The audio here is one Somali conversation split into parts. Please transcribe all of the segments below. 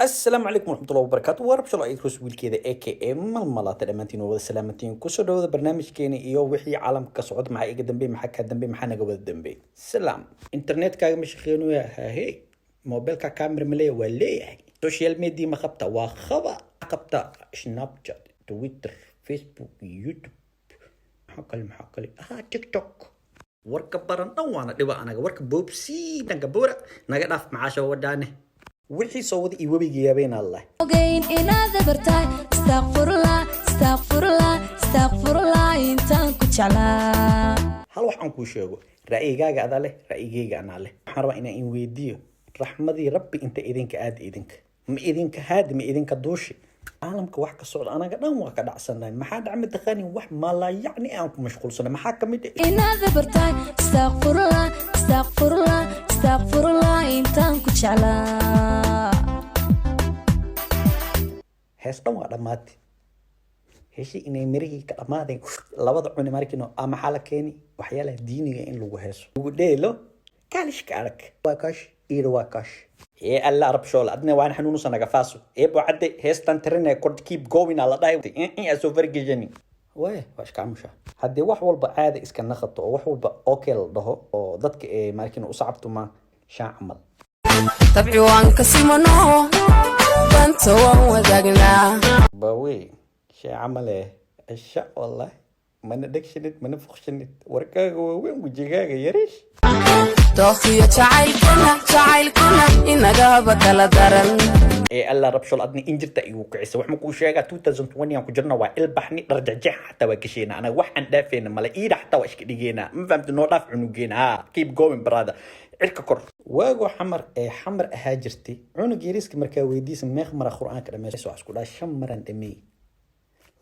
السلام عليكم ورحمة الله وبركاته ورب شلون أيك رسول كذا AKM الملاط الأمانتين وذا سلامتين كسر هذا برنامج كيني إيو وحي عالم كصعود مع إيجا دنبي محك دنبي محنا جوا الدنبي سلام إنترنت كا مش خينو يا هاي موبايل كا كاميرا ملي ولا سوشيال ميديا ما خبطة وخبا خبطة سناب شات تويتر فيسبوك يوتيوب محقل تيك توك ورك برا نوانا دبا أنا ورك بوبسي نجبورة نجدف معاشه ودانه wixii soo wada iyo webiga yaabeen allah ogeyn inaad bartay astaghfirullah intaan ku jeclaa hal wax aan ku sheego ra'yigaaga ada leh ra'yigayga ana leh waxaan rabaa inaan weydiiyo raxmadii rabbi inta idinka aad idinka ma idinka haad ma idinka duushi caalamka wax ka socda anaga dhan waa ka dhacsanahay maxaa dhacmay taqani wax ma la yacni aan ku mashquulsanahay maxaa kamid ah inaad bartay astaghfirullah intaan ku jeclaa heestan waa dhammaatay heeshii inay mirihii ka dhammaadeen labada cuni markino ama xala keeni waxyaalaha diiniga in lagu heeso ugu dheelo kaalishka arag waa kash iyo waa kash ee alla arab shool adna waan xanuunsan naga faaso ee bacade heestan tirine kord keep going ala dhahay in aso vergejani way wash kaamusha hadii wax walba caadi iska naqato oo wax walba okay la dhaho oo dadka ee markino u sacabto ma shaa amal tabci waan ka simano danto waan wadagnaa bawi shaa amal asha wallahi mana degshid mana fuqshid warkaaga weyn wajigaaga yarish doqiyo jacaylkuna inaga badala daran ee alla rabshol adni injirta igu kicisa wax ma ku sheega 2020 aan ku jirna waa ilbaxni dharjajax hatta waa gasheena anaga wax aan dhaafeena mala iida hatta waa iska dhigeena ma fahamtu noo dhaaf cunugeena keep going brother cirka kor waago xamar ee xamar ahaa jirtay cunug yariiska markaa weydiisa meeq mara quraanka dhameeyso isku dhaa 5 maran dhamey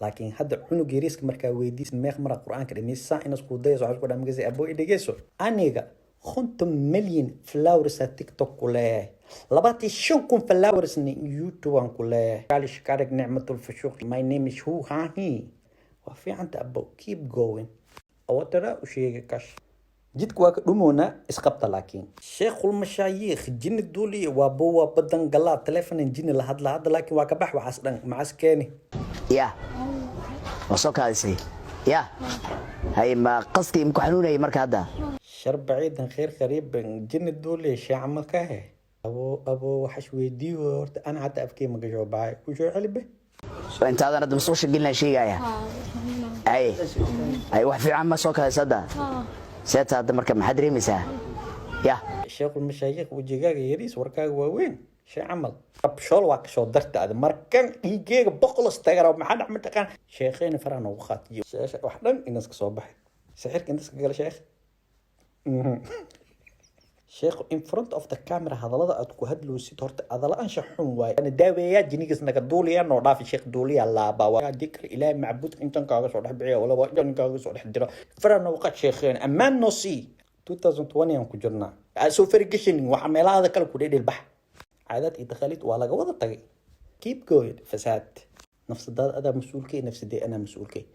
laakiin hadda cunug yariiska markaa weydiisa meeq mara quraanka dhameeysa in isku dayso isku dhaa magasi abo idhigeeso aniga 5 مليون فلاورز على تيك توك كله لباتي شنكم فلاورز يوتيوب كله قال شكارك نعمة الفشوق my name is who هاني وفي عند أبو keep going أو ترى وشيء كاش جيت كواك دومونا اسقبت لكن شيخ المشايخ جن الدولي وابو بدن قلا تلفن جن لهاد لكن واكبح وحسن مع سكاني يا وصوك هذا يا هاي ما قصدي مكو حنوني مركا هذا شر بعيد خير قريب جن الدولي شي عمل كاه ابو وحش ويديو انا حتى افكي ما جاوب باي وشو علبه وانت هذا ندم صوش قلنا شيء يا اي واحد في عم سوك هذا سيت هذا مركب ما حد ريمسه يا الشيخ المشايخ وجيغا يريس وركاغ وين شي عمل طب شول واك شو درت هذا مركن يجيغ بقلص تغرب ما حد عمل تقان شيخين فران وخات شاشه وحدن الناس كسو بخ سحرك الناس قال شيخ شيخ in front of the camera hadalada aad ku hadloosid horta adala anshax xun waay ana daaweeyaa jinigas naga duuliya noo dhaafi sheekh duuliya laaba waa dikr ilaahay macbuud intan kaaga soo dhex bixiya wala waa intan kaaga soo dhex diro farana waqad sheekheen amaan no si 2020 aan ku jirnaa soo fargashin waxa meelaha kale ku dheedhil bax caadad iyo takhalid waa laga wada tagay keep going fasaad nafsadaad ada mas'uulkay nafsadii ana mas'uulkay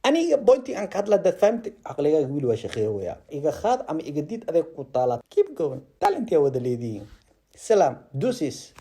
أنا بوينتي أنك هاد لدى فهمت عقلية قبيل واشخيه ويا إذا خاض أما إذا ديت أذيك كتالات keep going talent يا ودى ليدين سلام دوسيس